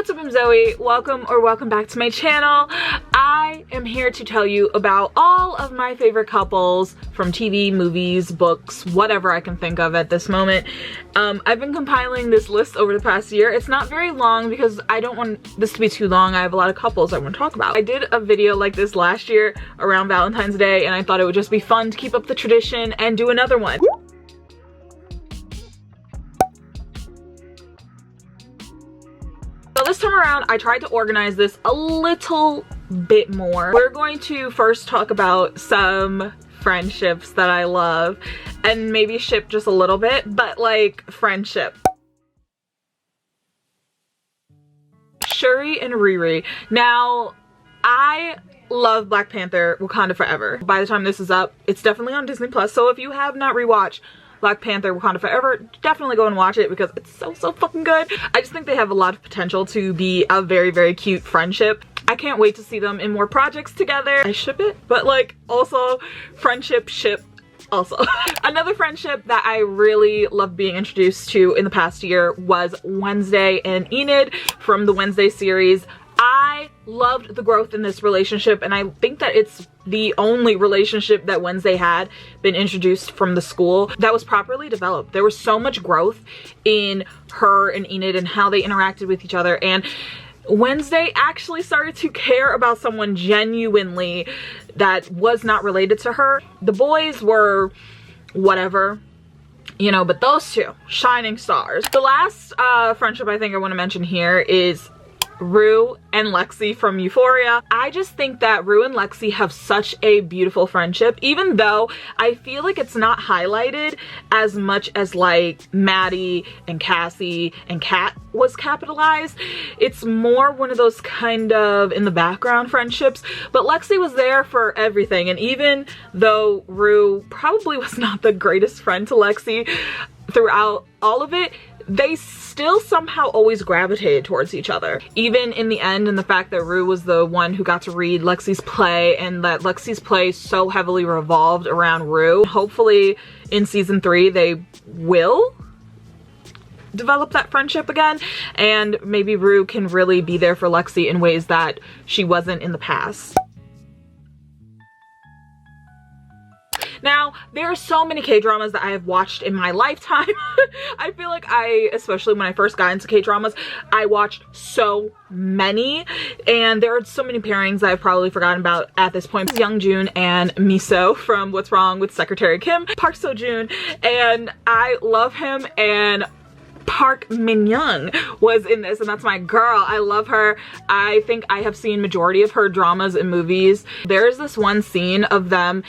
what's up? I'm Zoe. Welcome back to my channel. I am here to tell you about all of my favorite couples from TV, movies, books, whatever I can think of at this moment. I've been compiling this list over the past year. It's not very long because I don't want this to be too long. I have a lot of couples I want to talk about. I did a video like this last year around Valentine's Day, and I thought it would just be fun to keep up the tradition and do another one. So this time around, I tried to organize this a little bit more. We're going to first talk about some friendships that I love and maybe ship just a little bit, but like friendship. Shuri and Riri. Now, I love Black Panther Wakanda Forever. By the time this is up, it's definitely on Disney Plus, so if you have not rewatched Black Panther Wakanda Forever, definitely go and watch it because it's so fucking good. I just think they have a lot of potential to be a very cute friendship. I can't wait to see them in more projects together. I ship it, but like also friendship ship also. Another friendship that I really loved being introduced to in the past year was Wednesday and Enid from the Wednesday series. I loved the growth in this relationship, and I think that it's the only relationship that Wednesday had been introduced from the school that was properly developed. There was so much growth in her and Enid and how they interacted with each other, and Wednesday actually started to care about someone genuinely that was not related to her. The boys were whatever, you know, but those two, shining stars. The last friendship I think I want to mention here is Rue and Lexi from Euphoria. I just think that Rue and Lexi have such a beautiful friendship, even though I feel like it's not highlighted as much as like Maddie and Cassie and Kat was capitalized. It's more one of those kind of in the background friendships, but Lexi was there for everything. And even though Rue probably was not the greatest friend to Lexi throughout all of it, they still somehow always gravitated towards each other. Even in the end, and the fact that Rue was the one who got to read Lexi's play, and that Lexi's play so heavily revolved around Rue. Hopefully in season 3 they will develop that friendship again, and maybe Rue can really be there for Lexi in ways that she wasn't in the past. Now, there are so many K-dramas that I have watched in my lifetime. I feel like especially when I first got into K-dramas, I watched so many, and there are so many pairings that I've probably forgotten about at this point. Youngjoon and Miso from What's Wrong with Secretary Kim, Park Seo-joon, and I love him, and Park Min-young was in this, and that's my girl. I love her. I think I have seen majority of her dramas and movies. There's this one scene of them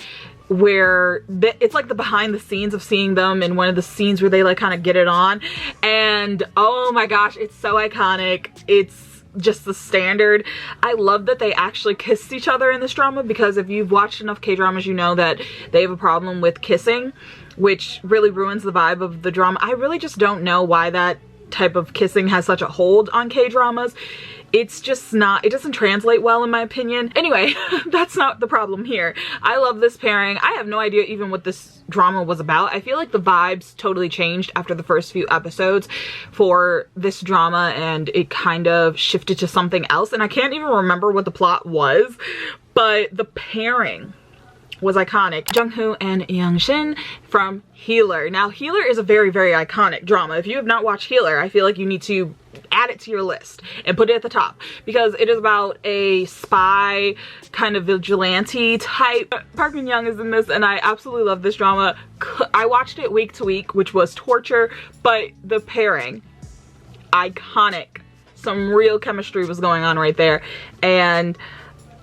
where it's like the behind the scenes of seeing them in one of the scenes where they like kind of get it on, and oh my gosh, it's so iconic. It's just the standard. I love that they actually kissed each other in this drama, because if you've watched enough K-dramas, you know that they have a problem with kissing, which really ruins the vibe of the drama. I really just don't know why that type of kissing has such a hold on K-dramas. It's just not, it doesn't translate well in my opinion. Anyway, that's not the problem here. I love this pairing. I have no idea even what this drama was about. I feel like the vibes totally changed after the first few episodes for this drama, and it kind of shifted to something else, and I can't even remember what the plot was, but the pairing was iconic. Jung-hoo and Young-shin from Healer. Now, Healer is a very iconic drama. If you have not watched Healer, I feel like you need to add it to your list and put it at the top, because it is about a spy kind of vigilante type. Park Min-young is in this, and I absolutely love this drama. I watched it week to week, which was torture, but the pairing, iconic. Some real chemistry was going on right there, and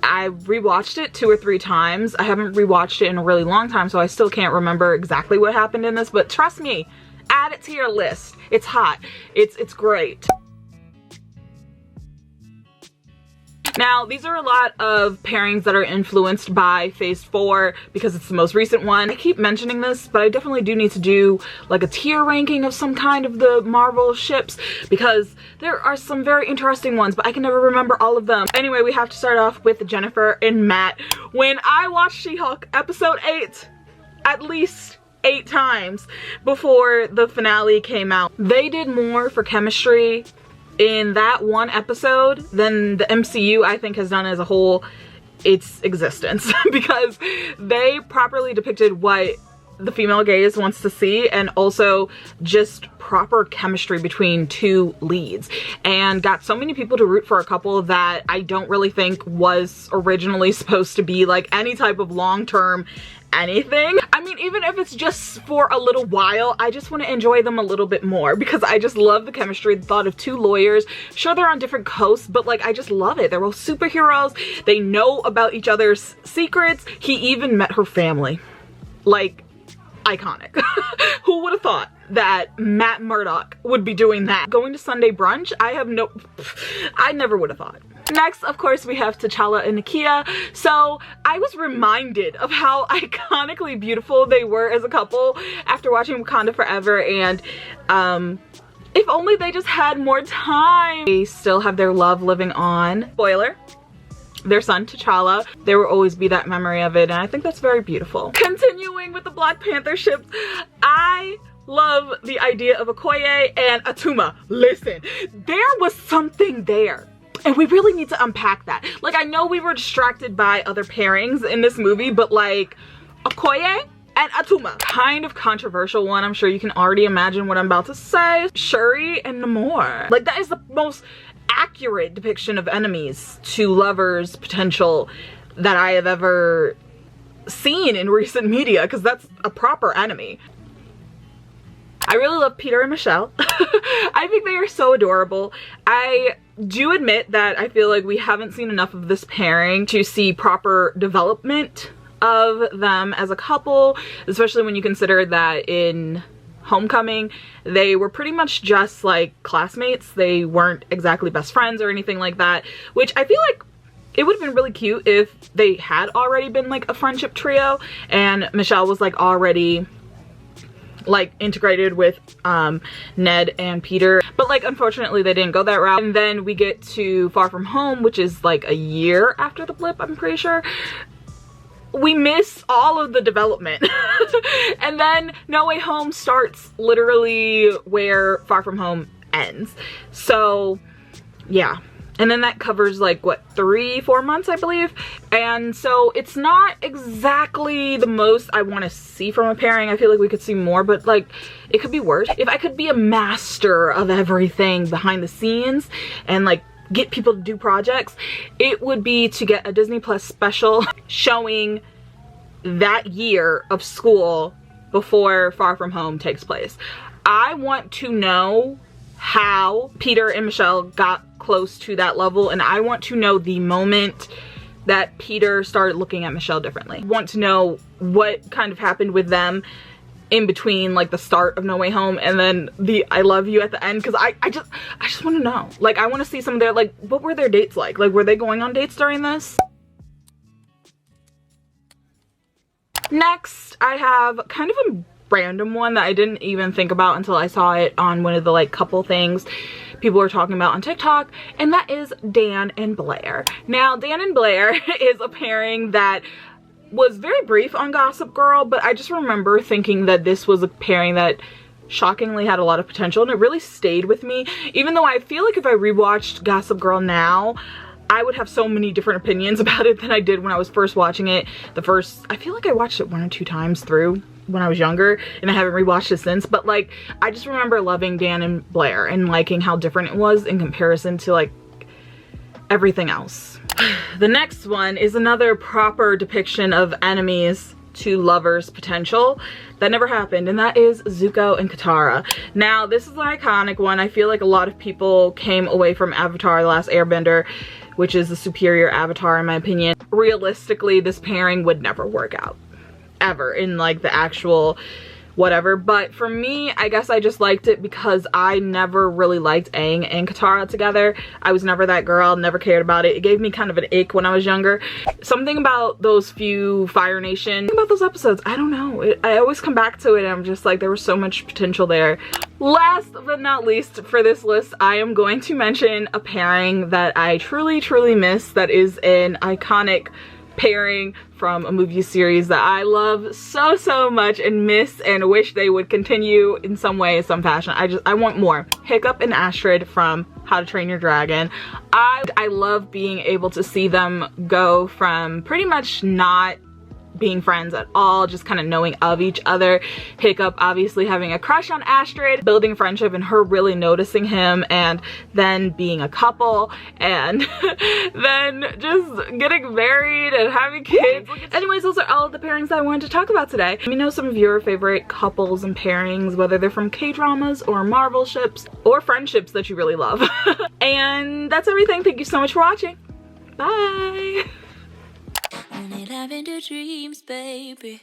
I rewatched it 2 or 3 times. I haven't rewatched it in a really long time, so I still can't remember exactly what happened in this, but trust me, add it to your list. It's hot. It's great. Now, these are a lot of pairings that are influenced by Phase 4 because it's the most recent one. I keep mentioning this, but I definitely do need to do like a tier ranking of some kind of the Marvel ships, because there are some very interesting ones, but I can never remember all of them. Anyway, we have to start off with Jennifer and Matt. When I watched She-Hulk episode 8, at least 8 times before the finale came out, they did more for chemistry in that one episode than the MCU I think has done as a whole its existence because they properly depicted what the female gaze wants to see, and also just proper chemistry between two leads, and got so many people to root for a couple that I don't really think was originally supposed to be like any type of long-term anything. I mean, even if it's just for a little while, I just want to enjoy them a little bit more because I just love the chemistry, the thought of two lawyers. Sure, they're on different coasts, but like I just love it. They're both superheroes. They know about each other's secrets. He even met her family. Like, iconic. Who would have thought that Matt Murdock would be doing that? Going to Sunday brunch? I never would have thought. Next, of course, we have T'Challa and Nakia. So I was reminded of how iconically beautiful they were as a couple after watching Wakanda Forever, and if only they just had more time. They still have their love living on. Spoiler, their son T'Challa, there will always be that memory of it, and I think that's very beautiful. Continuing with the Black Panther ships, I love the idea of Okoye and Atuma. Listen, there was something there, and we really need to unpack that. Like, I know we were distracted by other pairings in this movie, but like Okoye and Atuma, kind of controversial one. I'm sure you can already imagine what I'm about to say. Shuri and Namor, like that is the most accurate depiction of enemies to lovers potential that I have ever seen in recent media, because that's a proper enemy. I really love Peter and Michelle. I think they are so adorable. I do admit that I feel like we haven't seen enough of this pairing to see proper development of them as a couple, especially when you consider that in Homecoming they were pretty much just like classmates. They weren't exactly best friends or anything like that, which I feel like it would have been really cute if they had already been like a friendship trio and Michelle was like already like integrated with Ned and Peter, but like unfortunately they didn't go that route. And then we get to Far From Home, which is like a year after the blip, I'm pretty sure. We miss all of the development. And then No Way Home starts literally where Far From Home ends. So yeah, and then that covers like what, 3-4 months I believe, and so it's not exactly the most I want to see from a pairing. I feel like we could see more, but like it could be worse. If I could be a master of everything behind the scenes and like get people to do projects, it would be to get a Disney Plus special showing that year of school before Far From Home takes place. I want to know how Peter and Michelle got close to that level, and I want to know the moment that Peter started looking at Michelle differently. I want to know what kind of happened with them in between like the start of No Way Home and then the I love you at the end, because I just want to know. Like, I want to see some of their, like, what were their dates like? Like, were they going on dates during this? Next, I have kind of a random one that I didn't even think about until I saw it on one of the like couple things people were talking about on TikTok, and that is Dan and Blair. Now, Dan and Blair is a pairing that was very brief on Gossip Girl, but I just remember thinking that this was a pairing that shockingly had a lot of potential, and it really stayed with me, even though I feel like if I rewatched Gossip Girl now, I would have so many different opinions about it than I did when I was first watching it. I feel like I watched it 1 or 2 times through when I was younger, and I haven't rewatched it since, but like I just remember loving Dan and Blair and liking how different it was in comparison to like everything else. The next one is another proper depiction of enemies to lovers potential that never happened, and that is Zuko and Katara. Now, this is an iconic one. I feel like a lot of people came away from Avatar: The Last Airbender, which is the superior Avatar in my opinion. Realistically, this pairing would never work out ever in like the actual whatever, but for me, I guess I just liked it because I never really liked Aang and Katara together. I was never that girl, never cared about it. It gave me kind of an ick when I was younger. Something about those few Fire Nation, about those episodes, I don't know. I always come back to it and I'm just like, there was so much potential there. Last but not least for this list, I am going to mention a pairing that I truly, truly miss that is an iconic pairing from a movie series that I love so much and miss and wish they would continue in some way, some fashion. I want more. Hiccup and Astrid from How to Train Your Dragon. I love being able to see them go from pretty much not being friends at all, just kind of knowing of each other. Hiccup obviously having a crush on Astrid, building friendship and her really noticing him, and then being a couple, and then just getting married and having kids. Anyways, those are all of the pairings that I wanted to talk about today. Let me know some of your favorite couples and pairings, whether they're from K-dramas or Marvel ships or friendships that you really love. And that's everything. Thank you so much for watching. Bye. Only living the dreams, baby.